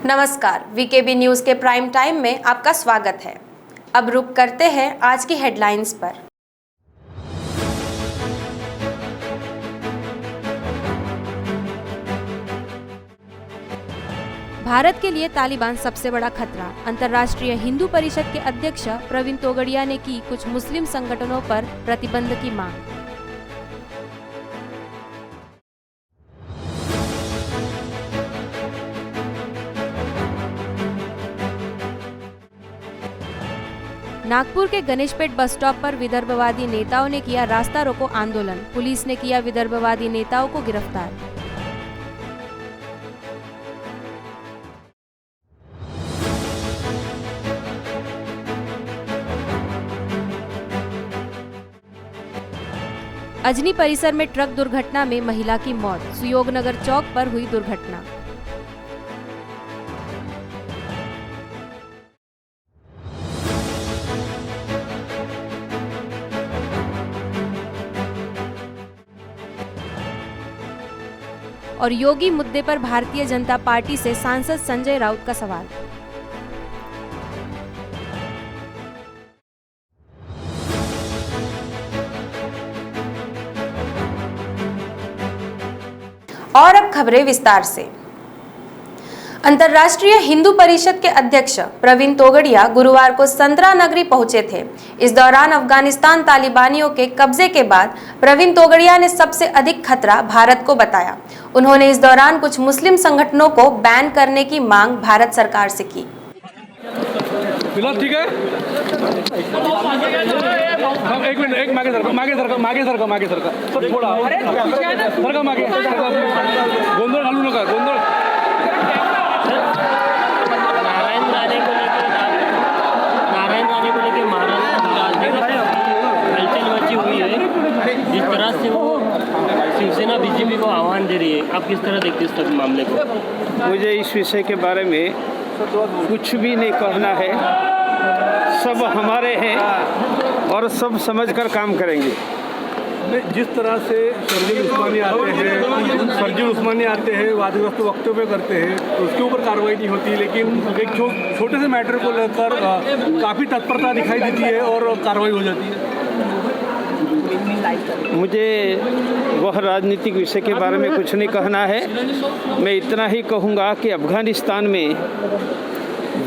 नमस्कार, VKB news के prime time में आपका स्वागत है। अब रुक करते हैं आज की हेडलाइंस पर। भारत के लिए तालिबान सबसे बड़ा खतरा। अंतर्राष्ट्रीय हिंदू परिषद के अध्यक्ष प्रवीण तोगड़िया ने की कुछ मुस्लिम संगठनों पर प्रतिबंध की मांग। नागपुर के गणेशपेट बस स्टॉप पर विदर्भवादी नेताओं ने किया रास्ता रोको आंदोलन। पुलिस ने किया विदर्भवादी नेताओं को गिरफ्तार। अजनी परिसर में ट्रक दुर्घटना में महिला की मौत। सुयोगनगर चौक पर हुई दुर्घटना। और योगी मुद्दे पर भारतीय जनता पार्टी से सांसद संजय राउत का सवाल। और अब खबरें विस्तार से। अंतर्राष्ट्रीय हिंदू परिषद के अध्यक्ष प्रवीण तोगड़िया गुरुवार को संतरा नगरी पहुंचे थे। इस दौरान अफगानिस्तान तालिबानियों के कब्जे के बाद प्रवीण तोगड़िया ने सबसे अधिक खतरा भारत को बताया। उन्होंने इस दौरान कुछ मुस्लिम संगठनों को बैन करने की मांग भारत सरकार से की। ठीक है, एक मिनट, एक मागे सरका सब थोड़ा सरका मागे, गोंधळ घालू नका, गोंधळ। नारायण राणे को लेकर महाराष्ट्र हलचल मची हुई है। जिस तरह से वो शिवसेना बीजेपी को आह्वान दे रही है, आप किस तरह देखते हैं इस मामले को? मुझे इस विषय के बारे में कुछ भी नहीं कहना है। सब हमारे हैं और सब समझकर काम करेंगे। जिस तरह से फर्जी उस्मानी आते हैं, वादग्रस्त वक्तव्य करते हैं, तो उसके ऊपर कार्रवाई नहीं होती, लेकिन एक छोटे से मैटर को लेकर काफ़ी तत्परता दिखाई देती है और कार्रवाई हो जाती है। मुझे वह राजनीतिक विषय के बारे में कुछ नहीं कहना है। मैं इतना ही कहूँगा कि अफगानिस्तान में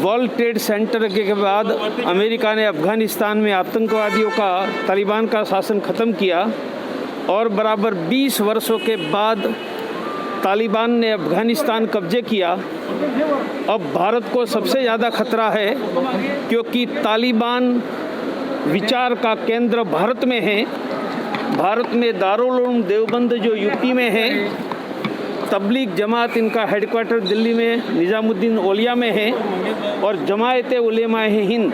वर्ल्ड ट्रेड सेंटर के बाद अमेरिका ने अफगानिस्तान में आतंकवादियों का, तालिबान का शासन ख़त्म किया और बराबर 20 वर्षों के बाद तालिबान ने अफगानिस्तान कब्जे किया। अब भारत को सबसे ज़्यादा खतरा है, क्योंकि तालिबान विचार का केंद्र भारत में है। भारत में दारुल उलूम देवबंद जो यूपी में है, तबलीग जमात इनका हेडक्वार्टर दिल्ली में निज़ामुद्दीन औलिया में है, और जमायत उलेमा हिंद,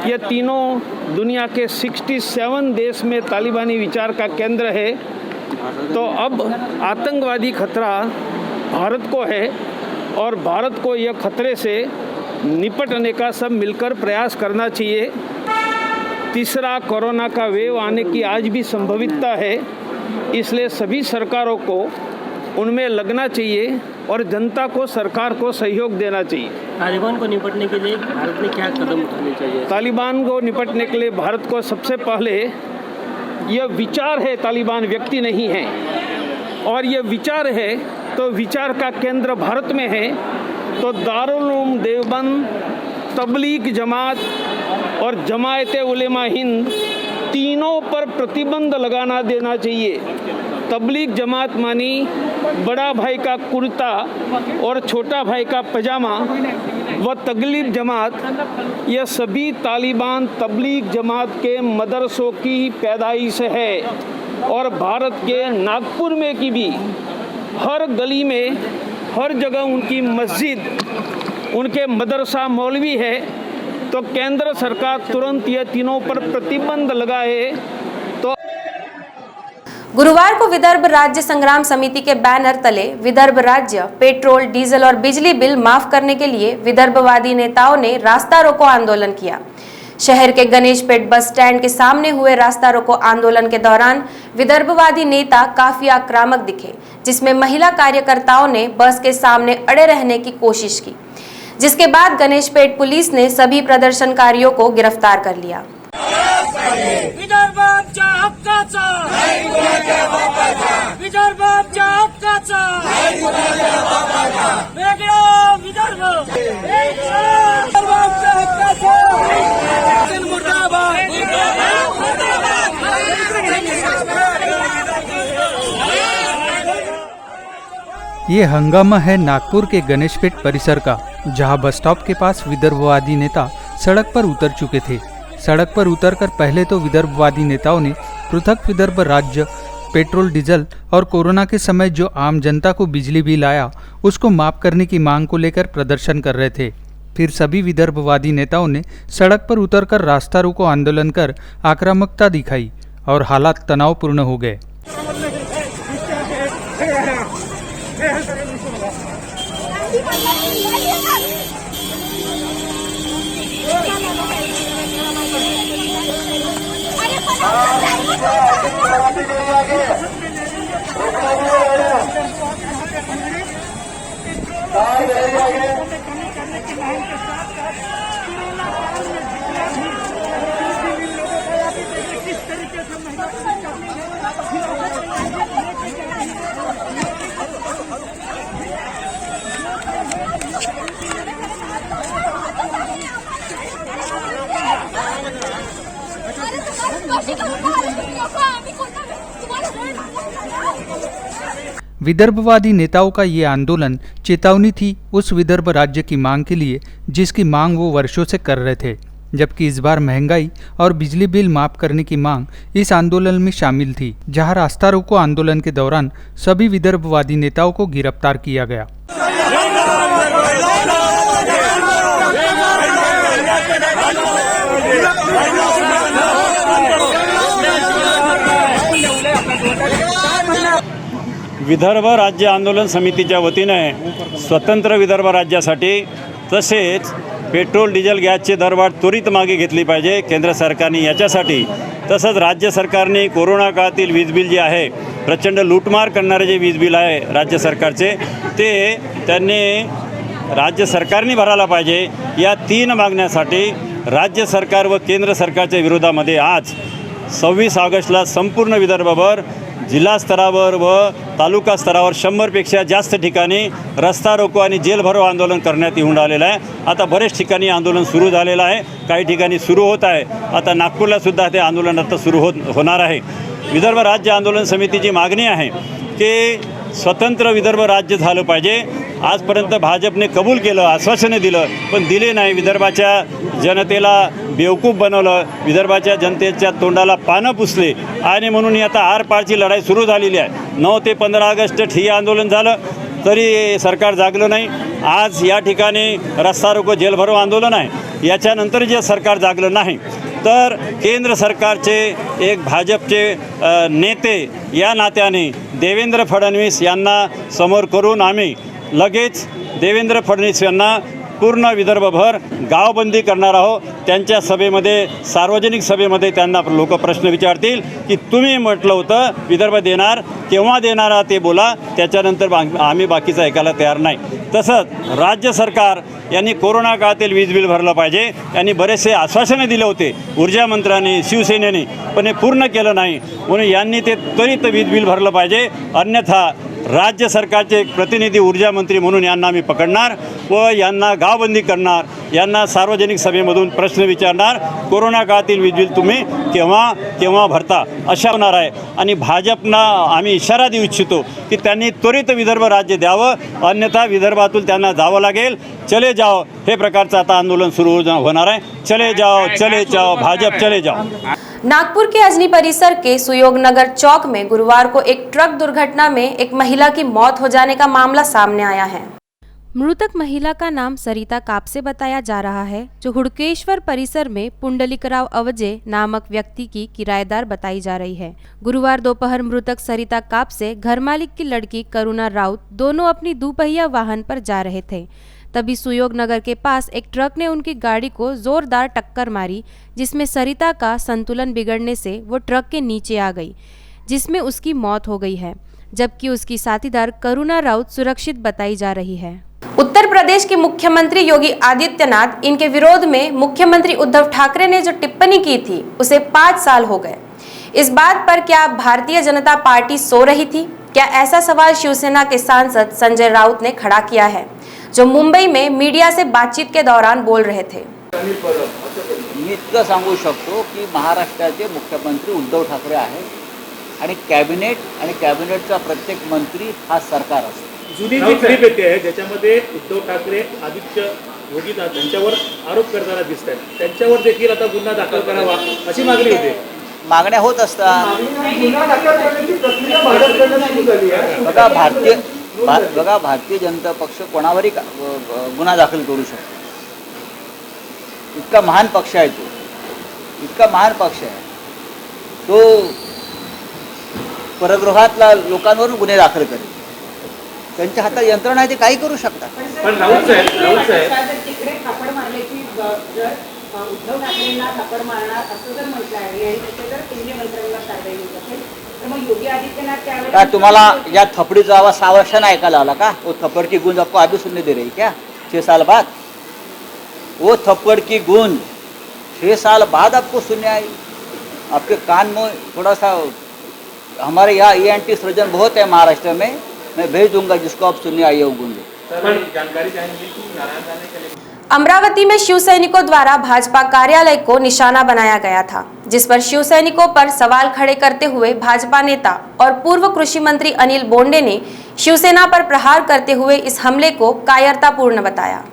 ये तीनों दुनिया के 67 देश में तालिबानी विचार का केंद्र है। तो अब आतंकवादी खतरा भारत को है और भारत को यह खतरे से निपटने का सब मिलकर प्रयास करना चाहिए। तीसरा कोरोना का वेव आने की आज भी संभावितता है, इसलिए सभी सरकारों को उनमें लगना चाहिए और जनता को, सरकार को सहयोग देना चाहिए। तालिबान को निपटने के लिए भारत ने क्या कदम उठाने चाहिए? तालिबान को निपटने के लिए भारत को सबसे पहले, यह विचार है, तालिबान व्यक्ति नहीं है, और यह विचार है तो विचार का केंद्र भारत में है। तो दारुल उलूम देवबंद, तबलीग जमात और जमायत उलेमा हिंद तीनों पर प्रतिबंध लगाना देना चाहिए। तबलीग जमात मानी बड़ा भाई का कुर्ता और छोटा भाई का पजामा, व तगलीब जमात, यह सभी तालिबान तबलीग जमात के मदरसों की पैदाइश है। और भारत के नागपुर में की भी हर गली में, हर जगह उनकी मस्जिद, उनके मदरसा मौलवी है। तो केंद्र सरकार तुरंत ये तीनों पर प्रतिबंध लगाए। तो गुरुवार को विदर्भ राज्य संग्राम समिति के बैनर तले विदर्भ राज्य पेट्रोल, डीजल और बिजली बिल माफ करने के लिए विदर्भवादी नेताओं ने रास्ता रोको आंदोलन किया। शहर के गणेशपेट बस स्टैंड के सामने हुए रास्ता रोको आंदोलन के दौरान विदर्भवादी नेता काफी आक्रामक दिखे, जिसमें महिला कार्यकर्ताओं ने बस के सामने अड़े रहने की कोशिश की, जिसके बाद गणेशपेट पुलिस ने सभी प्रदर्शनकारियों को गिरफ्तार कर लिया। विदर्भाच्या हक्काचा विदर्भाच्या हक्काचा वेगळा विदर्भ विदर्भाच्या हक्काचा मुर्दाबाद ये हंगामा है नागपुर के गणेशपेट परिसर का, जहां बस स्टॉप के पास विदर्भवादी नेता सड़क पर उतर चुके थे। सड़क पर उतरकर पहले तो विदर्भवादी नेताओं ने पृथक विदर्भ राज्य, पेट्रोल डीजल और कोरोना के समय जो आम जनता को बिजली बिल आया उसको माफ करने की मांग को लेकर प्रदर्शन कर रहे थे। फिर सभी विदर्भवादी नेताओं ने सड़क पर उतरकर रास्ता रोको आंदोलन कर आक्रामकता दिखाई और हालात तनावपूर्ण हो गए। विदर्भवादी नेताओं का ये आंदोलन चेतावनी थी उस विदर्भ राज्य की मांग के लिए, जिसकी मांग वो वर्षों से कर रहे थे, जबकि इस बार महंगाई और बिजली बिल माफ करने की मांग इस आंदोलन में शामिल थी, जहां रास्ता रोको आंदोलन के दौरान सभी विदर्भवादी नेताओं को गिरफ्तार किया गया। विदर्भ राज्य आंदोलन समितीच्या वतीने स्वतंत्र विदर्भ राज्यासाठी तसेच पेट्रोल डिझेल गॅसचे दरवाढ त्वरित मागे घेतली पाहिजे केंद्र सरकारने याच्यासाठी। तसंच राज्य सरकारने कोरोना काळातील वीज बिल जे आहे, प्रचंड लूटमार करणारे जे वीज बिल आहे राज्य सरकारचे, ते त्यांनी राज्य सरकारने भरायला पाहिजे। या 3 मागण्यासाठी राज्य सरकार व केंद्र सरकारच्या विरोधामध्ये आज 26 ऑगस्टला संपूर्ण विदर्भभर जिल्हा स्तरावर व तालुका स्तरावर 100पेक्षा जास्त ठिकाणी रस्ता रोको आणि जेल भरो आंदोलन करण्यात येऊन आलेलं आहे। आता बरेच ठिकाणी आंदोलन सुरू झालेलं आहे, काही ठिकाणी सुरू होत आहे। आता नागपूरला सुद्धा ते आंदोलन आता सुरू होणार आहे। विदर्भ राज्य आंदोलन समितीची मागणी आहे की स्वतंत्र विदर्भ राज्य झालं पाहिजे। आजपर्यंत भाजपने कबूल केलं, आश्वासने दिलं, पण दिले नाही। विदर्भाच्या जनतेला बेवकूफ बनवलं, विदर्भाच्या जनतेच्या तोंडाला पानं पुसले आणि म्हणून आता आरपारची लढाई सुरू झालेली आहे। 9 ते 15 ऑगस्ट ठिय्या आंदोलन झालं तरी सरकार जागलं नाही। आज या ठिकाणी रस्ता रोको जेल भरो आंदोलन आहे। याच्यानंतर जे सरकार जागलं नाही तर केंद्र सरकारचे एक भाजपचे नेते या नात्याने देवेंद्र फडणवीस यांना समोर करून आम्ही लगेच देवेंद्र फडणवीस यांना पूर्ण विदर्भभर गावबंदी करणार आहोत। त्यांच्या सभेमध्ये, सार्वजनिक सभेमध्ये त्यांना लोक प्रश्न विचारतील की तुम्ही म्हटलं होतं विदर्भ देणार, केव्हा देणार ते बोला, त्याच्यानंतर आम्ही बाकीचं ऐकायला तयार नाही। तसंच राज्य सरकार यांनी कोरोना काळातील वीज बिल भरलं पाहिजे। यांनी बरेचसे आश्वासने दिले होते ऊर्जा मंत्र्यांनी, शिवसेनेने, पण हे पूर्ण केलं नाही। म्हणून यांनी ते त्वरित वीज बिल भरलं पाहिजे, अन्यथा राज्य सरकारचे एक प्रतिनिधी ऊर्जा मंत्री म्हणून यांना आम्ही पकडणार व यांना गावबंदी करणार, यांना सार्वजनिक सभेमधून प्रश्न विचारणार, कोरोना काळातील वीज बिल तुम्ही केव्हा भरता, अशा होणार आहे। आणि भाजपना आम्ही इशारा देऊ इच्छितो की त्यांनी त्वरित विदर्भ राज्य द्यावं, अन्यथा विदर्भातून त्यांना जावं लागेल। चले जाओ हे प्रकारचं आता आंदोलन सुरू होणार आहे। चले जाओ भाजप चले जाओ। नागपुर के अजनी परिसर के सुयोग नगर चौक में गुरुवार को एक ट्रक दुर्घटना में एक महिला की मौत हो जाने का मामला सामने आया है। मृतक महिला का नाम सरिता कापसे बताया जा रहा है, जो हुड़केश्वर परिसर में पुंडलिकराव अवजे नामक व्यक्ति की किराएदार बताई जा रही है। गुरुवार दोपहर मृतक सरिता कापसे घर मालिक की लड़की करुणा राउत दोनों अपनी दुपहिया वाहन पर जा रहे थे। तभी सुयोग नगर के पास एक ट्रक ने उनकी गाड़ी को जोरदार टक्कर मारी, जिसमें सरिता का संतुलन बिगड़ने से वो ट्रक के नीचे आ गई, जिसमें उसकी मौत हो गई है, जबकि उसकी साथीदार करुणा राउत सुरक्षित बताई जा रही है। उत्तर प्रदेश के मुख्यमंत्री योगी आदित्यनाथ इनके विरोध में मुख्यमंत्री उद्धव ठाकरे ने जो टिप्पणी की थी उसे 5 साल हो गए। इस बात पर क्या भारतीय जनता पार्टी सो रही थी? क्या ऐसा सवाल शिवसेना के सांसद संजय राउत ने खड़ा किया है, जो मुंबई में मीडिया से बातचीत के दौरान बोल रहे थे। मी इतकं सांगू शकतो की महाराष्ट्राचे मुख्यमंत्री उद्धव ठाकरे आहेत आणि कॅबिनेटचा प्रत्येक मंत्री हा सरकार असतो। जुनी जी क्लिप येते आहे ज्याच्यामध्ये उद्धव ठाकरे आदित्य योगीनाथ यांच्यावर आरोप करताना दिसत आहेत, त्यांच्यावर देखील आता गुन्हा दाखल करावा अशी मागणी होते। मागण्या होत असतात। बघा भारतीय जनता पक्ष कोणावरही गुन्हा दाखल करू शकतो। इतका महान पक्ष आहे तो, इतका महान पक्ष आहे तो परगृहातल्या लोकांवर गुन्हे दाखल करेल। त्यांच्या हातात यंत्रणा आहे, ते काही करू शकतात। पण राऊत साहेब तिकडे थप्पड मारल्याची जर उद्धव ठाकरेंना थप्पड मारणार असं जर म्हटलं आहे आणि त्याचे जर केंद्रीय मंत्र्यांवर कारवाई होत असेल तर मग योगी आदित्यनाथ त्यावेळेस क्या तुम्हाला या थप्पड़ीचा आवाज 6 वर्षांना ऐकायला आला का? वो थप्पड़ की गूंज आपको अभी सुनने दे रही क्या 6 साल बाद? वो थप्पड़ की गूंज 6 साल बाद आपको सुनने आई? आपके कान में थोड़ा सा हमारे यहाँ ENT सर्जन बहुत है महाराष्ट्र में, मैं भेज दूंगा जिसको आप सुनने आई हो गूंज। जानकारी चाहेंगे कि नारायण राणे के लिए अमरावती में शिव सैनिकों द्वारा भाजपा कार्यालय को निशाना बनाया गया था, जिस पर शिव सैनिकों पर सवाल खड़े करते हुए भाजपा नेता और पूर्व कृषि मंत्री अनिल बोंडे ने शिवसेना पर प्रहार करते हुए इस हमले को कायरतापूर्ण बताया।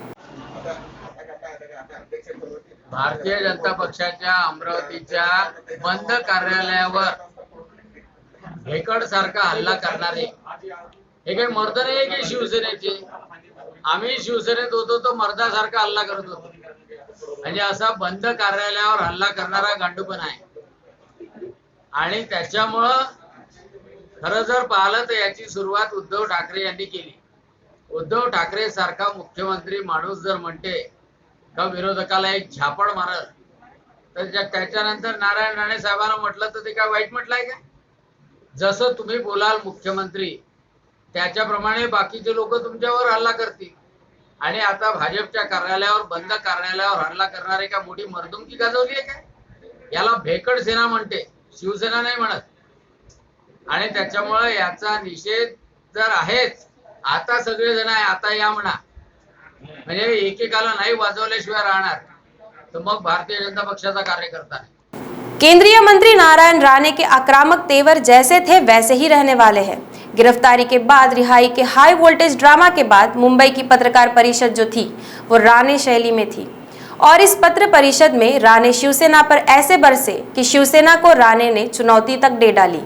भारतीय जनता पक्षाच्या अमरावतीच्या बंद कार्यालयावर भेकड सारखा हल्ला करणारे हे काही मर्द नाही की शिवसेनेचे। आम्ही शिवसेनेत होतो तो मर्दासारखा हल्ला करत होतो, म्हणजे असा बंद कार्यालयावर हल्ला करणारा गांडूपणा आहे। आणि त्याच्यामुळं खरं जर पाहिलं तर याची सुरुवात उद्धव ठाकरे यांनी केली। उद्धव ठाकरे सारखा मुख्यमंत्री माणूस जर म्हणते का विरोधकाला एक झापड मारल, तर त्याच्यानंतर नारायण राणे साहेबांना म्हटलं तर ते काय वाईट म्हटलंय का? जसं तुम्ही बोलाल मुख्यमंत्री त्याच्याप्रमाणे बाकीचे लोक तुमच्यावर हल्ला करतील। आणि आता भाजपच्या कार्यालयावर बंद कार्यालयावर हल्ला करणारे का मोठी मर्दुमकी गाजवली आहे काय? याला भेकड सेना म्हणते, शिवसेना नाही म्हणत। आणि त्याच्यामुळे याचा निषेध जर आहेच, आता सगळे जण आहे आता या म्हणा, म्हणजे एकेकाला नाही वाजवल्याशिवाय राहणार तर मग भारतीय जनता पक्षाचा कार्यकर्ता आहे। केंद्रीय मंत्री नारायण राणे के आक्रामक तेवर जैसे थे वैसे ही रहने वाले हैं। गिरफ्तारी के बाद रिहाई के हाई वोल्टेज ड्रामा के बाद मुंबई की पत्रकार परिषद जो थी वो राणे शैली में थी, और इस पत्र परिषद में राणे शिवसेना पर ऐसे बरसे कि शिवसेना को राणे ने चुनौती तक दे डाली,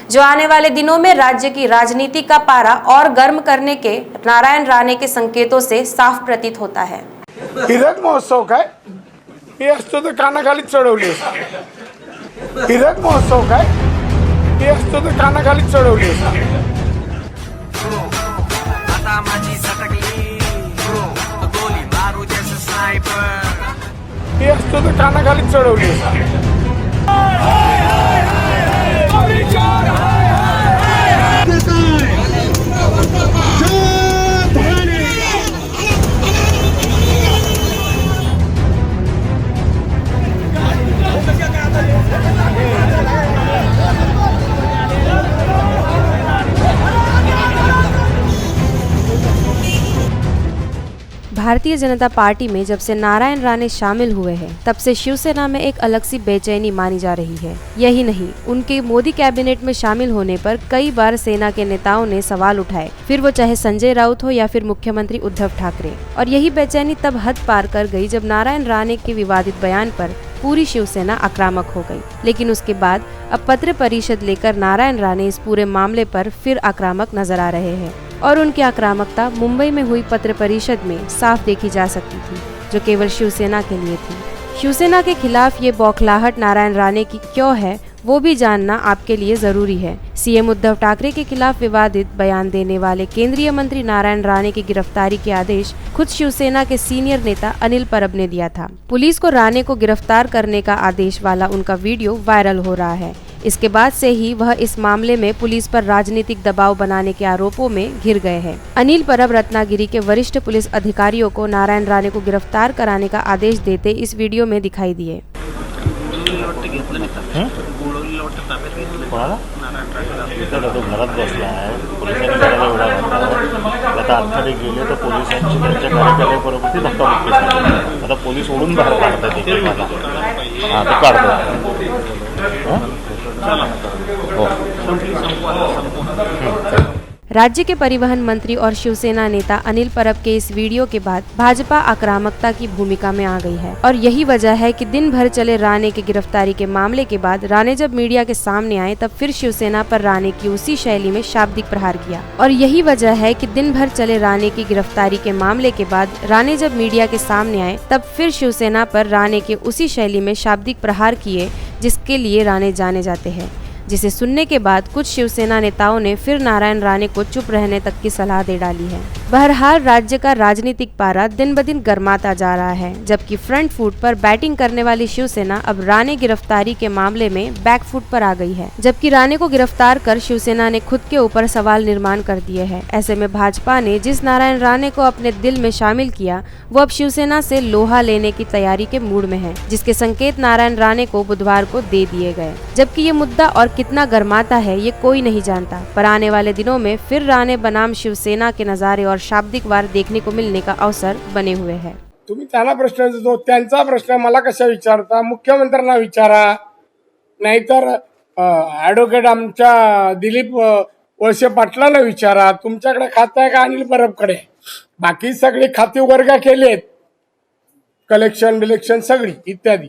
जो आने वाले दिनों में राज्य की राजनीति का पारा और गर्म करने के नारायण राणे के संकेतों से साफ प्रतीत होता है। हीरक महोत्सव काय हे असतो तर कानाखाली चढवली असते। हीरक महोत्सव काय हे असतो तर कानाखाली चढवली असते। आता माझी सटकली गोली मारू जैसे स्नाइपर हे असतो तर कानाखाली चढवली असते। भारतीय जनता पार्टी में जब से नारायण राणे शामिल हुए हैं तब से शिवसेना में एक अलग सी बेचैनी मानी जा रही है। यही नहीं, उनके मोदी कैबिनेट में शामिल होने पर कई बार सेना के नेताओं ने सवाल उठाए, फिर वो चाहे संजय राउत हो या फिर मुख्यमंत्री उद्धव ठाकरे। और यही बेचैनी तब हद पार कर गई जब नारायण राणे के विवादित बयान पर पूरी शिवसेना आक्रामक हो गई। लेकिन उसके बाद अब पत्र परिषद लेकर नारायण राणे इस पूरे मामले पर फिर आक्रामक नजर आ रहे हैं, और उनकी आक्रामकता मुंबई में हुई पत्र परिषद में साफ देखी जा सकती थी, जो केवल शिवसेना के लिए थी। शिवसेना के खिलाफ ये बौखलाहट नारायण राणे की क्यों है, वो भी जानना आपके लिए जरूरी है। सीएम उद्धव ठाकरे के खिलाफ विवादित बयान देने वाले केंद्रीय मंत्री नारायण राणे की गिरफ्तारी के आदेश खुद शिवसेना के सीनियर नेता अनिल परब ने दिया था। पुलिस को राणे को गिरफ्तार करने का आदेश वाला उनका वीडियो वायरल हो रहा है। इसके बाद से ही वह इस मामले में पुलिस पर राजनीतिक दबाव बनाने के आरोपों में घिर गए हैं। अनिल परब रत्नागिरी के वरिष्ठ पुलिस अधिकारियों को नारायण राणे को गिरफ्तार कराने का आदेश देते इस वीडियो में दिखाई दिए। तो घरात बसला आहे, पोलिसांनी घराला एवढा घातला, आता आतमध्ये गेले तर पोलिसांची त्यांच्या कार्यकर्त्याबरोबर ती धक्काबुक्की झाली. आता पोलीस ओढून बाहेर काढतात एकमेकाला. हां ते काढतात. राज्य के परिवहन मंत्री और शिवसेना नेता अनिल परब के इस वीडियो के बाद भाजपा आक्रामकता की भूमिका में आ गई है और यही वजह है कि दिन भर चले राणे की गिरफ्तारी के मामले के बाद राणे जब मीडिया के सामने आए तब फिर शिवसेना पर राणे की उसी शैली में शाब्दिक प्रहार किया। और यही वजह है कि दिन भर चले राणे की गिरफ्तारी के मामले के बाद राणे जब मीडिया के सामने आए तब फिर शिवसेना पर राणे के उसी शैली में शाब्दिक प्रहार किए, जिसके लिए राणे जाने जाते हैं, जिसे सुनने के बाद कुछ शिवसेना नेताओं ने फिर नारायण राणे को चुप रहने तक की सलाह दे डाली है। बहरहाल राज्य का राजनीतिक पारा दिन ब दिन गर्माता जा रहा है, जबकि फ्रंट फुट पर बैटिंग करने वाली शिवसेना अब राणे गिरफ्तारी के मामले में बैक फुट पर आ गई है। जबकि राणे को गिरफ्तार कर शिवसेना ने खुद के ऊपर सवाल निर्माण कर दिए हैं। ऐसे में भाजपा ने जिस नारायण राणे को अपने दिल में शामिल किया वो अब शिवसेना से लोहा लेने की तैयारी के मूड में है, जिसके संकेत नारायण राणे को बुधवार को दे दिए गए। जबकि ये मुद्दा और कितना गर्माता है ये कोई नहीं जानता, पर आने वाले दिनों में फिर राणे बनाम शिवसेना के नजारे और शाब्दिक वार देखने को मिलने का अवसर बने हुए हैं। तुम्ही त्याला प्रश्न देतो, त्यांचा प्रश्न मला कशा विचारता? मुख्यमंत्र्यांना विचारा, नाहीतर ॲडव्होकेट आमच्या दिलीप वळसे पाटलांना विचारा. तुमच्याकडे खातं आहे का अनिल परबकडे? बाकी सगळी खाती वर्ग केलेत, कलेक्शन बिलेक्शन सगळी इत्यादी.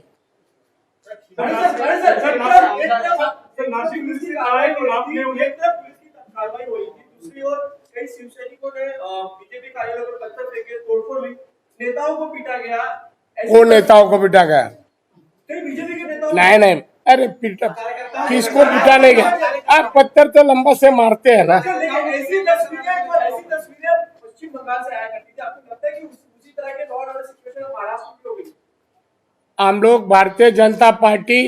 कई शिवसैनिकों ने बीजेपी कार्यालय पर पत्थर फेंके, तोड़फोड़ हुई, नेताओं को पीटा गया। वो नेताओं को पीटा गया? कई बीजेपी के नेताओं नहीं, अरे पीटा किसको पीटा नहीं गया? आप पत्थर तो लंबा से मारते हैं ना। ऐसी तस्वीरें पश्चिम बंगाल से आया करती थी। आपको लगता है कि उसी तरह के law and order situation Maharashtra में हो गई? हम लोग भारतीय जनता पार्टी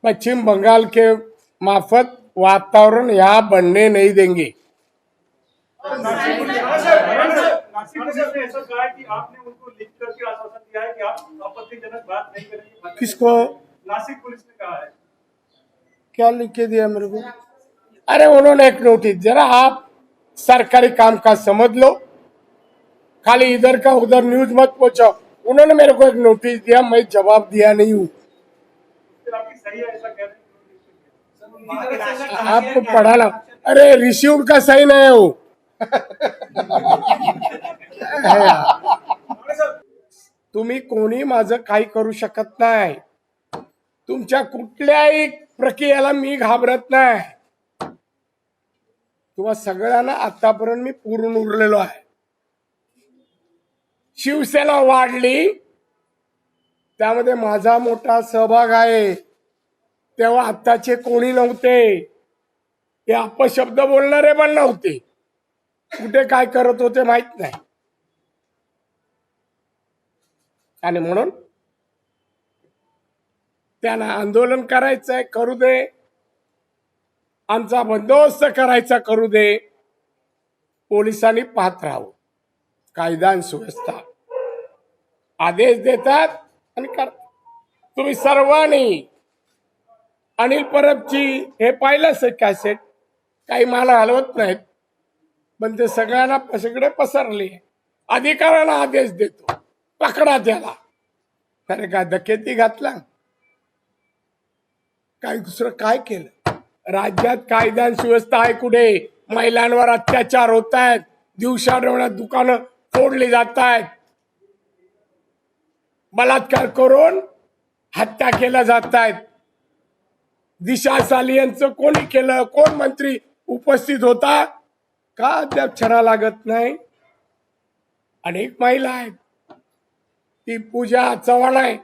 पश्चिम बंगाल के मार्फत वातावरण यहाँ बनने नहीं देंगे। नासिक पुलिस ने ऐसा कहा कि आपने उनको लिख करके आश्वासन दिया है कि आप आपत्तिजनक बात नहीं करेंगे। किसको? नासिक पुलिस ने कहा है। क्या लिख के दिया मेरे को? अरे उन्होंने एक नोटिस, जरा आप सरकारी काम का समझ लो, खाली इधर का उधर न्यूज मत पहुंचाओ। उन्होंने मेरे को एक नोटिस दिया, मैं जवाब दिया नहीं हूँ। आपकी सही है ऐसा कह रहे आपको पढ़ाना, अरे रिसीव्ड का सही नहीं है वो। तुम्ही कोणी माझं काही करू शकत नाही, तुमच्या कुठल्याही प्रक्रियेला मी घाबरत नाही. तुम्हा सगळ्यांना आतापर्यंत मी पुरून उरलेलो आहे. शिवसेना वाढली त्यामध्ये माझा मोठा सहभाग आहे. तेव्हा आत्ताचे कोणी नव्हते, हे अपशब्द बोलणारे पण नव्हते, कुठे काय करत होते माहित नाही. आणि म्हणून त्यांना आंदोलन करायचंय करू दे, आमचा बंदोबस्त करायचा करू दे. पोलिसांनी पाहत राहावं, कायदा आणि सुव्यवस्था आदेश देतात आणि करतात. तुम्ही सर्वांनी अनिल परबची हे पाहिलंच कॅसेट, काही मला हलवत नाहीत, पण ते सगळ्यांना सगळे पसरले. अधिकाऱ्यांना आदेश देतो, पकडा त्याला. अरे काय डकेती घातला, काय दुसरं काय केलं? राज्यात कायदा आणि सुव्यवस्था आहे कुठे? महिलांवर अत्याचार होत आहेत, दिवसाढवळ्यात दुकानं फोडली जात आहेत, बलात्कार करून हत्या केल्या जात आहेत. दिशा सालियनचं कोणी केलं? कोण मंत्री उपस्थित होता का? अद्याप छडा लागत नाही. अनेक महिला आहेत, ती पूजा चव्हाण आहे,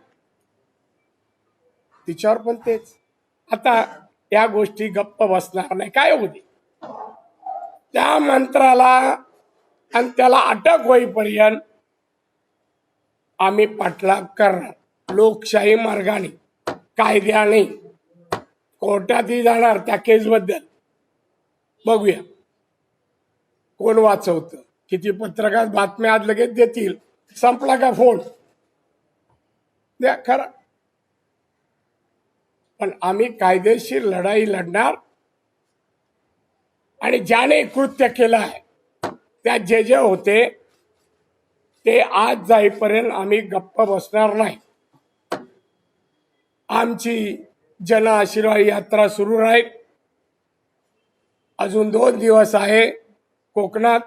तिच्यावर पण तेच. आता या गोष्टी गप्प बसणार नाही. काय होती त्या मंत्राला आणि त्याला अटक होईपर्यंत आम्ही पाठलाग करणार लोकशाही मार्गाने, कायद्याने. कोर्टातही जाणार त्या केसबद्दल. बघूया कोण वाचवतं. किती पत्रकार बातम्या आज लगेच देतील. संपला का फोन द्या खरा. पण आम्ही कायदेशीर लढाई लढणार आणि ज्याने कृत्य केलं आहे त्यात जे जे होते ते आज जाईपर्यंत आम्ही गप्प बसणार नाही. आमची जन आशीर्वाद यात्रा सुरू राहील. अजून 2 दिवस आहे कोकणात.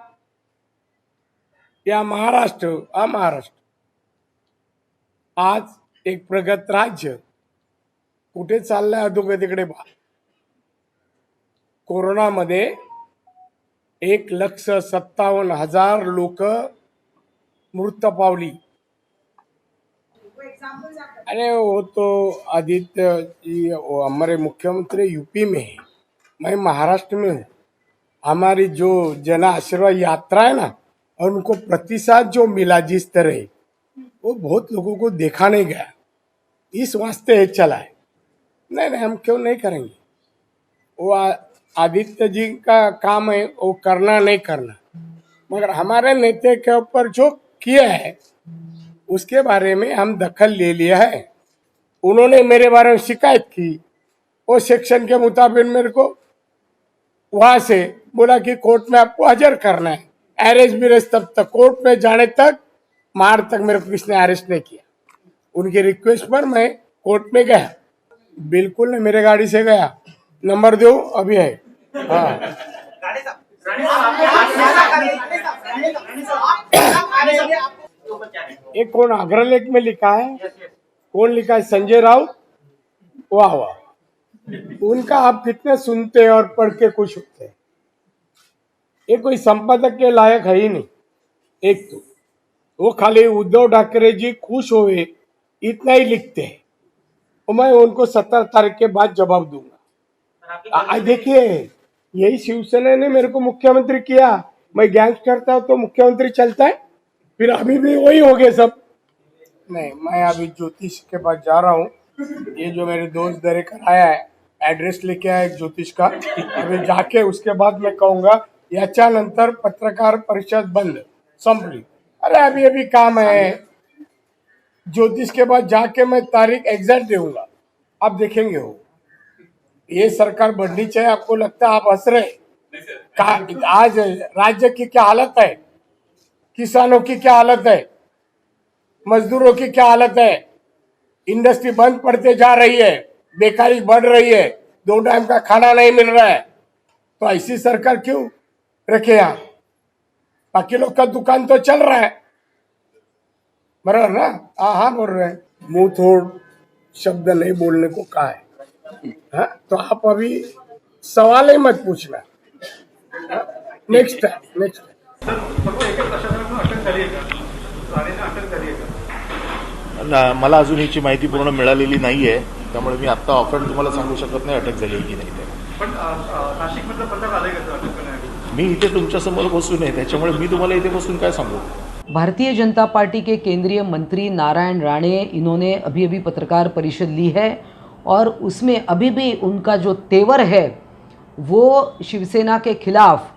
या महाराष्ट्र आज एक प्रगत राज्य कुठे चाललंय अधोगतीकडे बा. कोरोनामध्ये 1,57,000 लोक मृत पावली. अरे वो तो आदित्य जी हमारे मुख्यमंत्री यूपी में है, मैं महाराष्ट्र में हूँ. हमारी जो जन आशीर्वाद यात्रा है ना, और उनको प्रतिसाद जो मिला जिस तरह, वो बहुत लोगों को देखा नहीं गया. इस वास्ते ये चला है. नहीं हम क्यों नहीं करेंगे. वो आदित्य जी का काम है, वो करना नहीं करना. मगर हमारे नेता के ऊपर जो किया है उसके बारे में हम दखल ले लिया है. उन्होंने मेरे बारे में शिकायत की. वो सेक्शन के मुताबिक मेरे को वहां से बोला कि कोर्ट में आपको हाजिर करना है. अरेस्ट बिरेस्ट तब तक कोर्ट में जाने तक मार तक मेरे को किसने अरेस्ट नहीं किया. उनकी रिक्वेस्ट पर मैं कोर्ट में गया. बिल्कुल नहीं, मेरे गाड़ी से गया. नंबर दो अभी है. हाँ ये कौन अग्रलेख में लिखा है, कौन लिखा है? संजय राउत. वाह वाह. उनका आप कितने सुनते और पढ़ के खुश होते हैं. ये कोई संपादक के लायक है ही नहीं. एक तो वो खाली उद्धव ठाकरे जी खुश हुए इतना ही लिखते हैं. और मैं उनको 17 तारीख के बाद जवाब दूंगा. देखिए यही शिवसेना ने मेरे को मुख्यमंत्री किया. मैं गैंगस्टर था तो मुख्यमंत्री चलता है. फिर अभी भी वही हो गए सब. नहीं, मैं अभी ज्योतिष के पास जा रहा हूँ. ये जो मेरे दोस्त दरेकर आया है, एड्रेस लेके आया एक ज्योतिष का. अभी जाके उसके बाद मैं कहूँगा. याच्या नंतर पत्रकार परिषद बंद संपली. अरे अभी काम है. ज्योतिष के बाद जाके मैं तारीख एग्जैक्ट दूंगा. आप देखेंगे हो. ये सरकार बढ़नी चाहिए. आपको लगता है आप हंस रहे. आज राज्य की क्या हालत है, किसानों की क्या हालत है, मजदूरों की क्या हालत है. इंडस्ट्री बंद पड़ते जा रही है, बेकारी बढ़ रही है, 2 टाइम का खाना नहीं मिल रहा है. तो ऐसी सरकार क्यों रखे यहाँ. बाकी लोग का दुकान तो चल रहा है. बराबर ना. हाँ बोल रहे हैं. मुंह थोड़ शब्द नहीं बोलने को कहा है. हाँ तो आप अभी सवाल ही मत पूछना. Next time. मला अजून याची माहिती पूर्ण मिळालेली नाही आहे, त्यामुळे मी आत्ता ऑफहँड तुम्हाला सांगू शकत नाही अटक झाली की नाही. मी इथे तुमच्यासमोर बसून आहे, त्याच्यामुळे मी तुम्हाला इथे बसून काय सांगू. भारतीय जनता पार्टी के केंद्रीय मंत्री नारायण राणे इन्होंने अभी पत्रकार परिषद ली है और उसमें अभी भी उनका जो तेवर है वो शिवसेना के खिलाफ,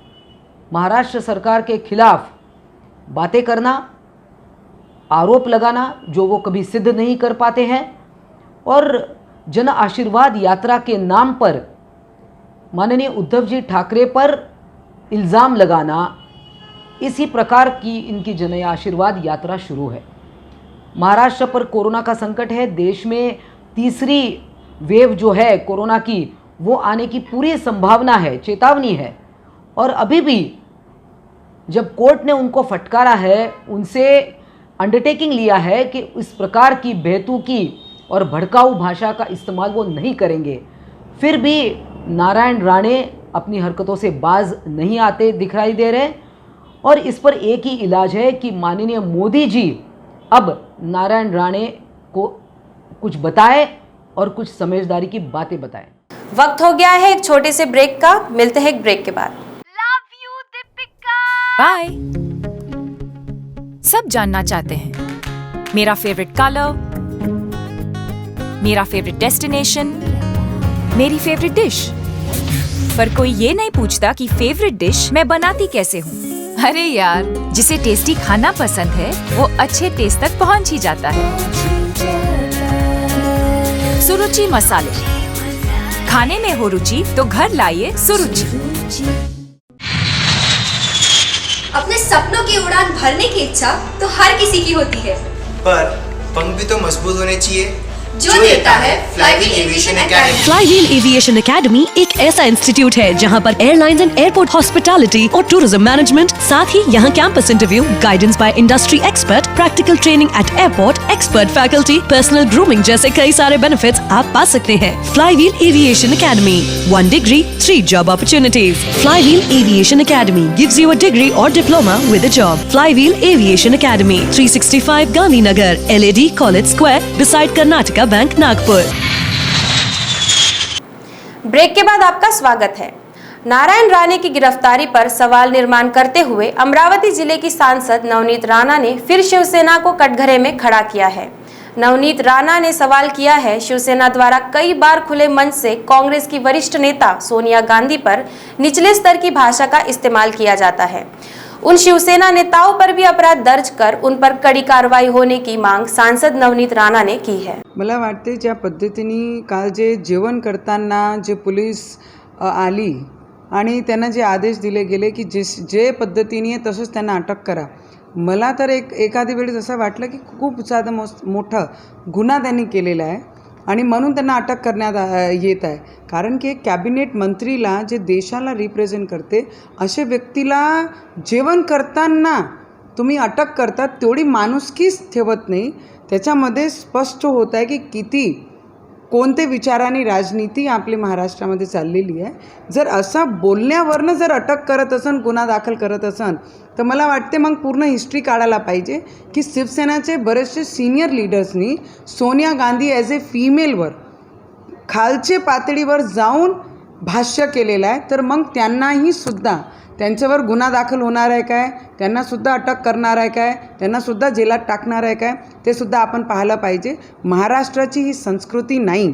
महाराष्ट्र सरकार के खिलाफ बातें करना, आरोप लगाना जो वो कभी सिद्ध नहीं कर पाते हैं, और जन आशीर्वाद यात्रा के नाम पर माननीय उद्धव जी ठाकरे पर इल्ज़ाम लगाना. इसी प्रकार की इनकी जन आशीर्वाद यात्रा शुरू है. महाराष्ट्र पर कोरोना का संकट है. देश में तीसरी वेव जो है कोरोना की वो आने की पूरी संभावना है, चेतावनी है. और अभी भी जब कोर्ट ने उनको फटकारा है, उनसे अंडरटेकिंग लिया है कि इस प्रकार की बेतुकी और भड़काऊ भाषा का इस्तेमाल वो नहीं करेंगे, फिर भी नारायण राणे अपनी हरकतों से बाज नहीं आते दिखाई दे रहे. और इस पर एक ही इलाज है कि माननीय मोदी जी अब नारायण राणे को कुछ बताए और कुछ समझदारी की बातें बताएं। वक्त हो गया है एक छोटे से ब्रेक का, मिलते हैं एक ब्रेक के बाद। बाय। सब जानना चाहते हैं मेरा फेवरेट कलर, मेरा फेवरेट डेस्टिनेशन, मेरी फेवरेट डिश, पर कोई ये नहीं पूछता कि फेवरेट डिश मैं बनाती कैसे हूँ। अरे यार, जिसे टेस्टी खाना पसंद है वो अच्छे टेस्ट तक पहुँच ही जाता है। सुरुचि मसाले, खाने में हो रुचि तो घर लाइए सुरुचि। अपने सपनों की उड़ान भरने की इच्छा तो हर किसी की होती है, पर पंख भी तो मजबूत होने चाहिए, जो देता है flywheel aviation academy. Flywheel aviation academy एक ऐसा इंस्टीट्यूट है जहां पर एयरलाइंस एंड एयरपोर्ट हॉस्पिटैलिटी और टूरिज्म मैनेजमेंट, साथ ही यहां campus interview, guidance by industry expert, practical training at airport, expert faculty, personal grooming जैसे कई सारे बेनिफिट्स आप पा सकते हैं। Flywheel aviation academy, 1 degree, 3 job opportunities. Flywheel Aviation Academy gives you a degree or diploma with a job. Flywheel Aviation Academy, 365 Gandhinagar, LAD College Square, beside Karnataka bank Nagpur. Break के बाद आपका स्वागत है। नारायण राणे की गिरफ्तारी पर सवाल निर्माण करते हुए अमरावती जिले की सांसद नवनीत राणा ने फिर शिवसेना को कटघरे में खड़ा किया है। नवनीत राणा ने सवाल किया है, शिवसेना द्वारा कई बार खुले मंच से कांग्रेस की वरिष्ठ नेता सोनिया गांधी पर निचले स्तर की भाषा का इस्तेमाल किया जाता है। उन शिवसेना नेताओं पर भी अपराध दर्ज कर उन पर कड़ी कारवाई होने की मांग सांसद नवनीत राणा ने की है। मला वाटते ज्या पद्धतीने काल जे जेवण करताना जे पोलीस आली आणि त्यांना जे आदेश दिले गेले की जे पद्धतीने तसंच त्यांना अटक करा, मला तर एखादी वेळेस असं वाटलं की खूप साधा मोठा गुन्हा त्यांनी केलेला आहे आणि म्हणून त्यांना अटक करण्यात येत आहे। कारण की कॅबिनेट मंत्रीला जे देशाला रिप्रेझेंट करते अशा व्यक्तीला जेवण करताना तुम्ही अटक करतात, तेवढी माणुसकीच ठेवत नाही। त्याच्यामध्ये स्पष्ट होत आहे की किती कोणते विचारांनी राजनीती आपली महाराष्ट्रामध्ये चाललेली आहे। जर असा बोलण्यावरनं जर अटक करत असन, गुन्हा दाखल करत असन, तर मला वाटते मग पूर्ण हिस्ट्री काढायला पाहिजे की शिवसेनाचे बरेचसे सिनियर लीडर्सनी सोनिया गांधी ॲज ए फीमेलवर खालचे पातळीवर जाऊन भाष्य केलेलं आहे, तर मग त्यांनाही सुद्धा त्यांच्यावर गुन्हा दाखल होणार आहे काय, त्यांना सुद्धा अटक करणार आहे काय, त्यांना सुद्धा जेलात टाकणार आहे काय, ते सुद्धा आपण पाहायला पाहिजे। महाराष्ट्राची ही संस्कृती नाही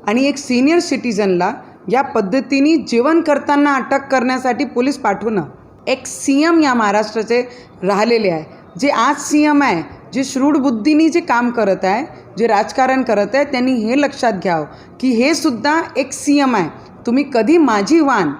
आणि एक सिनियर सिटीजनला या पद्धतीने जेवण करताना अटक करण्यासाठी पोलीस पाठवणं, एक सीएम या महाराष्ट्राचे राहिलेले आहे, जे आज सीएम आहे, जे श्रूड बुद्धीने जे काम करत आहे, जे राजकारण करत आहे, त्यांनी हे लक्षात घ्यावं की हे सुद्धा एक सीएम आहे। तुम्ही कधी माझी वाण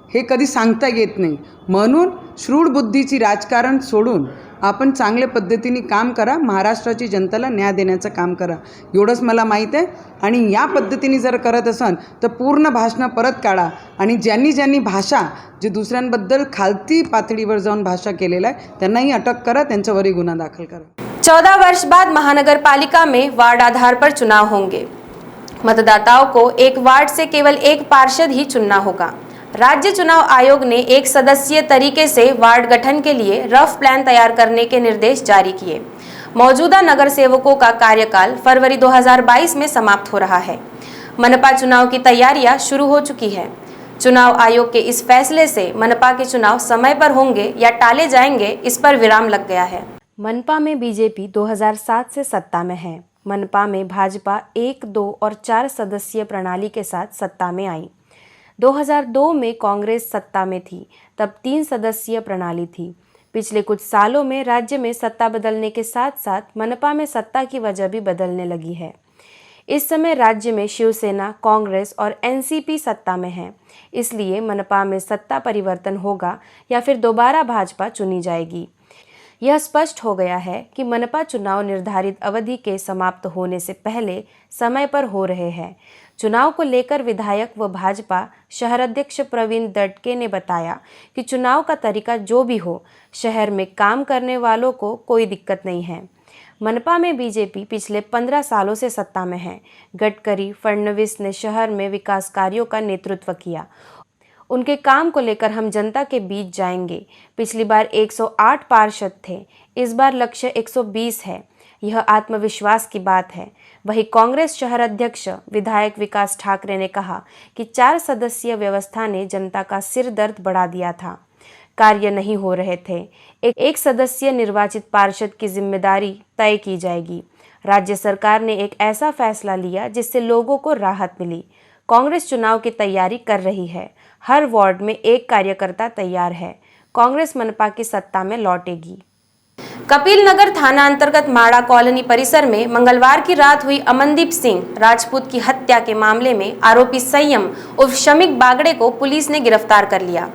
हे कधी सांगता येत नाही, म्हणून श्रूड बुद्धीची राजकारण सोडून आपण चांगल्या पद्धतीने काम करा, महाराष्ट्राची जनतेला न्याय देण्याचं काम करा, एवढंच मला माहीत आहे। आणि या पद्धतीने जर करत असन तर पूर्ण भाषणं परत काढा आणि ज्यांनी भाषा जे दुसऱ्यांबद्दल खालती पातळीवर जाऊन भाषा केलेला आहे त्यांनाही अटक करा, त्यांच्यावरही गुन्हा दाखल करा। 14 वर्ष बाद महानगर पालिका में वार्ड आधार पर चुनाव होंगे। मतदाताओं को एक वार्ड से केवल एक पार्षद ही चुनना होगा। राज्य चुनाव आयोग ने एक सदस्यीय तरीके से वार्ड गठन के लिए रफ प्लान तैयार करने के निर्देश जारी किए। मौजूदा नगर सेवकों का कार्यकाल फरवरी 2022 में समाप्त हो रहा है। मनपा चुनाव की तैयारियां शुरू हो चुकी है। चुनाव आयोग के इस फैसले से मनपा के चुनाव समय पर होंगे या टाले जाएंगे, इस पर विराम लग गया है। मनपा में बीजेपी 2007 से सत्ता में है। मनपा में भाजपा 1, 2 और 4 सदस्यीय प्रणाली के साथ सत्ता में आई। 2002 में कांग्रेस सत्ता में थी, तब 3 सदस्यीय प्रणाली थी। पिछले कुछ सालों में राज्य में सत्ता बदलने के साथ साथ मनपा में सत्ता की वजह भी बदलने लगी है। इस समय राज्य में शिवसेना, कांग्रेस और एनसीपी सत्ता में है, इसलिए मनपा में सत्ता परिवर्तन होगा या फिर दोबारा भाजपा चुनी जाएगी। यह स्पष्ट हो गया है कि मनपा चुनाव निर्धारित अवधि के समाप्त होने से पहले समय पर हो रहे हैं। चुनाव को लेकर विधायक व भाजपा शहर अध्यक्ष प्रवीण दटके ने बताया कि चुनाव का तरीका जो भी हो, शहर में काम करने वालों को कोई दिक्कत नहीं है। मनपा में बीजेपी पिछले 15 सालों से सत्ता में है। गडकरी, फडणवीस ने शहर में विकास कार्यों का नेतृत्व किया। उनके काम को लेकर हम जनता के बीच जाएंगे। पिछली बार 108 पार्षद थे, इस बार लक्ष्य 120 है। यह आत्मविश्वास की बात है। वहीं कांग्रेस शहर अध्यक्ष विधायक विकास ठाकरे ने कहा कि 4 सदस्यीय व्यवस्था ने जनता का सिर दर्द बढ़ा दिया था, कार्य नहीं हो रहे थे। एक सदस्यीय निर्वाचित पार्षद की जिम्मेदारी तय की जाएगी। राज्य सरकार ने एक ऐसा फैसला लिया जिससे लोगों को राहत मिली। कांग्रेस चुनाव की तैयारी कर रही है। हर वार्ड में एक कार्यकर्ता तैयार है। कांग्रेस मनपा की सत्ता में लौटेगी। कपिल नगर थाना अंतर्गत माड़ा कॉलोनी परिसर में मंगलवार की रात हुई अमनदीप सिंह राजपूत की हत्या के मामले में आरोपी संयम उर्फ शमिक बागड़े को पुलिस ने गिरफ्तार कर लिया।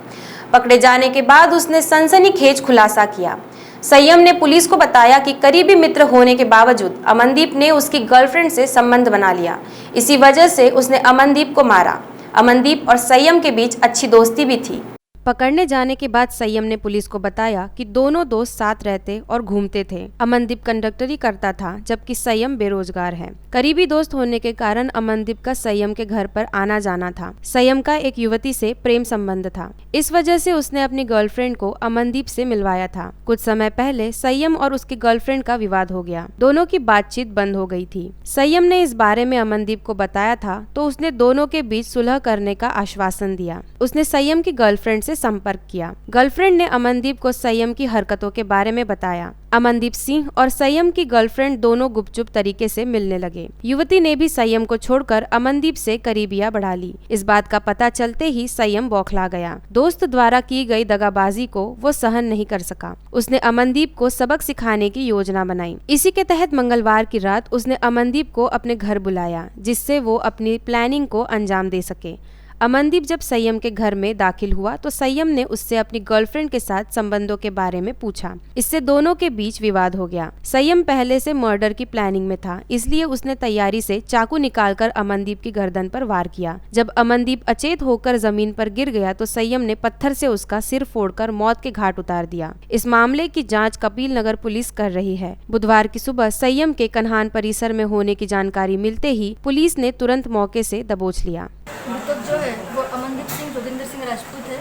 पकड़े जाने के बाद उसने सनसनीखेज खुलासा किया। संयम ने पुलिस को बताया कि करीबी मित्र होने के बावजूद अमनदीप ने उसकी गर्लफ्रेंड से संबंध बना लिया। इसी वजह से उसने अमनदीप को मारा। अमनदीप और संयम के बीच अच्छी दोस्ती भी थी। पकड़ने जाने के बाद संयम ने पुलिस को बताया कि दोनों दोस्त साथ रहते और घूमते थे। अमनदीप कंडक्टरी करता था जबकि संयम बेरोजगार है। करीबी दोस्त होने के कारण अमनदीप का संयम के घर पर आना जाना था। संयम का एक युवती से प्रेम संबंध था। इस वजह से उसने अपनी गर्लफ्रेंड को अमनदीप से मिलवाया था। कुछ समय पहले संयम और उसकी गर्लफ्रेंड का विवाद हो गया। दोनों की बातचीत बंद हो गई थी। संयम ने इस बारे में अमनदीप को बताया था तो उसने दोनों के बीच सुलह करने का आश्वासन दिया। उसने संयम की गर्लफ्रेंड से संपर्क किया। गर्लफ्रेंड ने अमनदीप को संयम की हरकतों के बारे में बताया। अमनदीप सिंह और संयम की गर्लफ्रेंड दोनों गुपचुप तरीके से मिलने लगे। युवती ने भी संयम को छोड़कर अमनदीप से करीबियां बढ़ा ली। इस बात का पता चलते ही संयम बौखला गया। दोस्त द्वारा की गई दगाबाजी को वो सहन नहीं कर सका। उसने अमनदीप को सबक सिखाने की योजना बनाई। इसी के तहत मंगलवार की रात उसने अमनदीप को अपने घर बुलाया जिससे वो अपनी प्लानिंग को अंजाम दे सके। अमनदीप जब संयम के घर में दाखिल हुआ तो संयम ने उससे अपनी गर्लफ्रेंड के साथ संबंधों के बारे में पूछा। इससे दोनों के बीच विवाद हो गया। संयम पहले से मर्डर की प्लानिंग में था, इसलिए उसने तैयारी से चाकू निकालकर अमनदीप की गर्दन पर वार किया। जब अमनदीप अचेत होकर जमीन पर गिर गया तो संयम ने पत्थर से उसका सिर फोड़कर मौत के घाट उतार दिया। इस मामले की जाँच कपिल नगर पुलिस कर रही है। बुधवार की सुबह संयम के कन्हान परिसर में होने की जानकारी मिलते ही पुलिस ने तुरंत मौके से दबोच लिया। मृतक जो है वो अमनदीप सिंह जोगिंदर सिंह राजपूत है।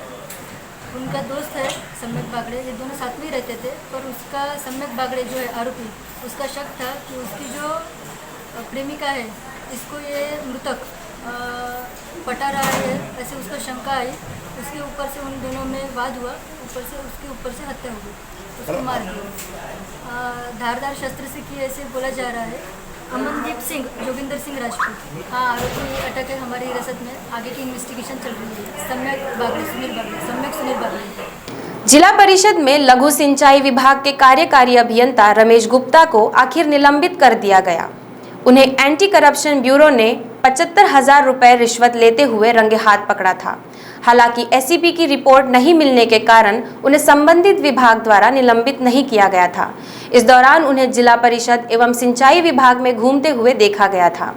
उनका दोस्त है सम्यक बागड़े। ये दोनों साथ में ही रहते थे। पर उसका सम्यक बागड़े जो है आरोपी, उसका शक था कि उसकी जो प्रेमिका है इसको ये मृतक पटा रहा है, ऐसे उसका शंका आई। उसके ऊपर से उन दोनों में वाद हुआ। उसके ऊपर से हत्या हो गई, उसको मार दिया। धारदार शस्त्र से की ऐसे बोला जा रहा है। अमनदीप सिंह जोगिंदर सिंह राजपूत आरोपी अटक है हमारी हिरासत में। आगे की इन्वेस्टिगेशन चल रही है। सम्यक सुनील बागड़े। जिला परिषद में लघु सिंचाई विभाग के कार्यकारी अभियंता रमेश गुप्ता को आखिर निलंबित कर दिया गया। उन्हें एंटी करप्शन ब्यूरो ने 75,000 रुपए रिश्वत लेते हुए रंगे हाथ पकड़ा था। हालांकि एसीबी की रिपोर्ट नहीं मिलने के कारण उन्हें संबंधित विभाग द्वारा निलंबित नहीं किया गया था। इस दौरान उन्हें जिला परिषद एवं सिंचाई विभाग में घूमते हुए देखा गया था।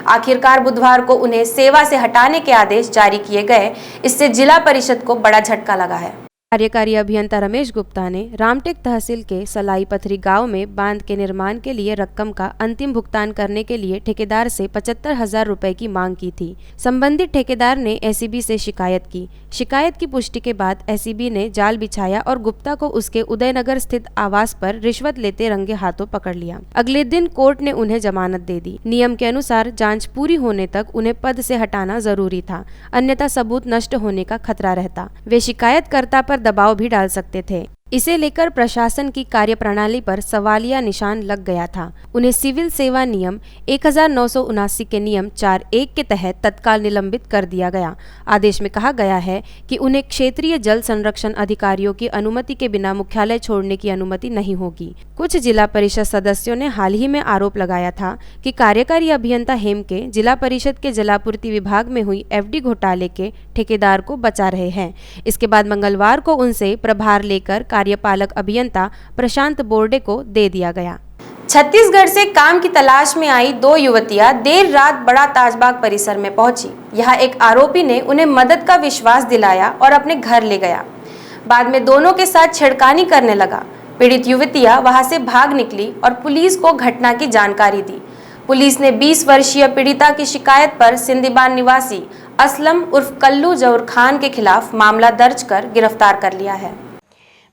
आखिरकार बुधवार को उन्हें सेवा से हटाने के आदेश जारी किए गए। इससे जिला परिषद को बड़ा झटका लगा है। कार्यकारी अभियंता रमेश गुप्ता ने रामटेक तहसील के सलाई पथरी गांव में बांध के निर्माण के लिए रकम का अंतिम भुगतान करने के लिए ठेकेदार से 75,000 रुपए की मांग की थी। संबंधित ठेकेदार ने एसीबी से शिकायत की। शिकायत की पुष्टि के बाद एसीबी ने जाल बिछाया और गुप्ता को उसके उदयनगर स्थित आवास पर रिश्वत लेते रंगे हाथों पकड़ लिया। अगले दिन कोर्ट ने उन्हें जमानत दे दी। नियम के अनुसार जाँच पूरी होने तक उन्हें पद से हटाना जरूरी था, अन्यथा सबूत नष्ट होने का खतरा रहता। वे शिकायतकर्ता पर दबाव भी डाल सकते थे। इसे लेकर प्रशासन की कार्यप्रणाली पर सवालिया निशान लग गया था। उन्हें सिविल सेवा नियम 1979 के नियम 4(1) के तहत तत्काल निलंबित कर दिया गया। आदेश में कहा गया है कि उन्हें क्षेत्रीय जल संरक्षण अधिकारियों की अनुमति के बिना मुख्यालय छोड़ने की अनुमति नहीं होगी। कुछ जिला परिषद सदस्यों ने हाल ही में आरोप लगाया था कि कार्यकारी अभियंता हेमके जिला परिषद के जलापूर्ति विभाग में हुई एफडी घोटाले के ठेकेदार को बचा रहे हैं। इसके बाद मंगलवार को उनसे प्रभार लेकर कार्यपालक अभियंता प्रशांत बोर्डे को दे दिया गया। छत्तीसगढ़ से काम की तलाश में आई 2 युवतियां देर रात बड़ा ताजबाग परिसर में पहुंची। यहाँ एक आरोपी ने उन्हें मदद का विश्वास दिलाया और अपने घर ले गया। बाद में दोनों के साथ छेड़खानी करने लगा। पीड़ित युवतियां वहां से भाग निकली और पुलिस को घटना की जानकारी दी। पुलिस ने 20 वर्षीय पीड़िता की शिकायत पर सिंदीबान निवासी असलम उर्फ कल्लू जौहर खान के खिलाफ मामला दर्ज कर गिरफ्तार कर लिया है।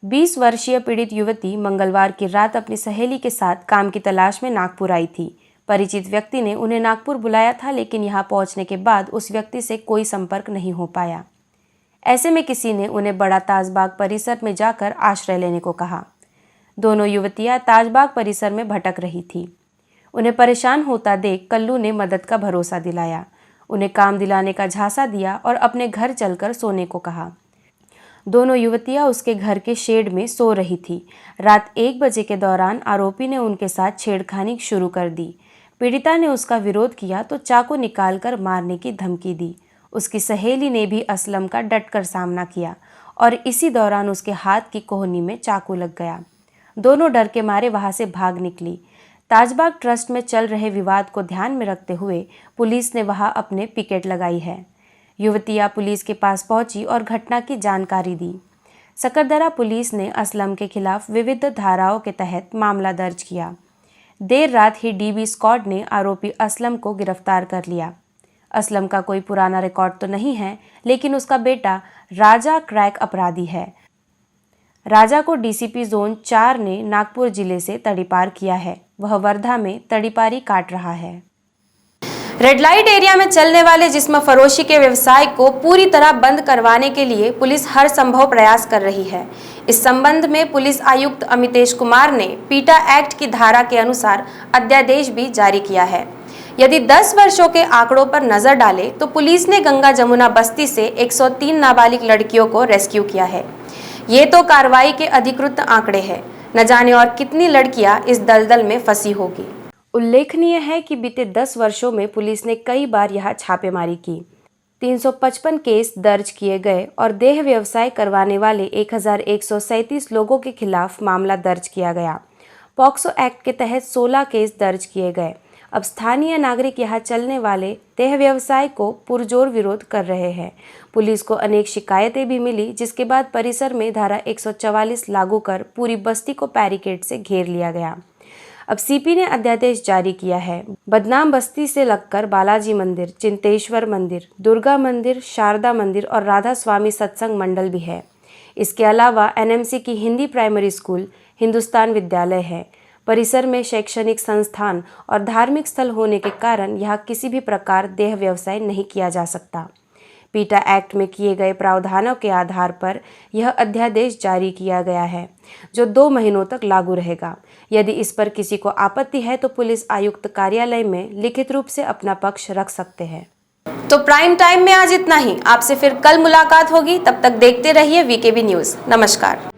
20 वर्षीय पीड़ित युवती मंगलवार की रात अपनी सहेली के साथ काम की तलाश में नागपुर आई थी। परिचित व्यक्ति ने उन्हें नागपुर बुलाया था, लेकिन यहां पहुंचने के बाद उस व्यक्ति से कोई संपर्क नहीं हो पाया। ऐसे में किसी ने उन्हें बड़ा ताजबाग परिसर में जाकर आश्रय लेने को कहा। दोनों युवतियां ताजबाग परिसर में भटक रही थी। उन्हें परेशान होता देख कल्लू ने मदद का भरोसा दिलाया, उन्हें काम दिलाने का झांसा दिया और अपने घर चलकर सोने को कहा। दोनों युवतियां उसके घर के शेड में सो रही थी। रात 1 बजे के दौरान आरोपी ने उनके साथ छेड़खानी शुरू कर दी। पीड़िता ने उसका विरोध किया तो चाकू निकालकर मारने की धमकी दी। उसकी सहेली ने भी असलम का डटकर सामना किया और इसी दौरान उसके हाथ की कोहनी में चाकू लग गया। दोनों डर के मारे वहां से भाग निकली। ताजबाग ट्रस्ट में चल रहे विवाद को ध्यान में रखते हुए पुलिस ने वहां अपने पिकेट लगाई है। युवतियां पुलिस के पास पहुंची और घटना की जानकारी दी। सकरदरा पुलिस ने असलम के खिलाफ विविध धाराओं के तहत मामला दर्ज किया। देर रात ही डीबी स्क्वाड ने आरोपी असलम को गिरफ्तार कर लिया। असलम का कोई पुराना रिकॉर्ड तो नहीं है, लेकिन उसका बेटा राजा क्रैक अपराधी है। राजा को डीसीपी जोन 4 ने नागपुर जिले से तड़ीपार किया है। वह वर्धा में तड़ीपारी काट रहा है। रेड लाइट एरिया में चलने वाले जिस्म फरोशी के व्यवसाय को पूरी तरह बंद करवाने के लिए पुलिस हर संभव प्रयास कर रही है। इस संबंध में पुलिस आयुक्त अमितेश कुमार ने पीटा एक्ट की धारा के अनुसार अध्यादेश भी जारी किया है। यदि 10 वर्षों के आंकड़ों पर नजर डालें तो पुलिस ने गंगा जमुना बस्ती से 103 नाबालिग लड़कियों को रेस्क्यू किया है। ये तो कार्रवाई के अधिकृत आंकड़े हैं। न जाने और कितनी लड़कियां इस दलदल में फंसी होगी। उल्लेखनीय है कि बीते 10 वर्षों में पुलिस ने कई बार यहां छापेमारी की। 355 केस दर्ज किए गए और देह व्यवसाय करवाने वाले 1137 लोगों के खिलाफ मामला दर्ज किया गया। पॉक्सो एक्ट के तहत 16 केस दर्ज किए गए। अब स्थानीय नागरिक यहाँ चलने वाले देह व्यवसाय को पुरजोर विरोध कर रहे हैं। पुलिस को अनेक शिकायतें भी मिली, जिसके बाद परिसर में धारा 144 लागू कर पूरी बस्ती को बैरिकेड से घेर लिया गया। अब सीपी ने अध्यादेश जारी किया है। बदनाम बस्ती से लगकर बालाजी मंदिर, चिंतेश्वर मंदिर, दुर्गा मंदिर, शारदा मंदिर और राधा स्वामी सत्संग मंडल भी है। इसके अलावा एनएमसी की हिंदी प्राइमरी स्कूल, हिंदुस्तान विद्यालय है। परिसर में शैक्षणिक संस्थान और धार्मिक स्थल होने के कारण यहाँ किसी भी प्रकार देह व्यवसाय नहीं किया जा सकता। पीटा एक्ट में किए गए प्रावधानों के आधार पर यह अध्यादेश जारी किया गया है, जो 2 महीनों तक लागू रहेगा। यदि इस पर किसी को आपत्ति है तो पुलिस आयुक्त कार्यालय में लिखित रूप से अपना पक्ष रख सकते हैं। तो प्राइम टाइम में आज इतना ही। आपसे फिर कल मुलाकात होगी। तब तक देखते रहिए वीकेबी न्यूज़। नमस्कार।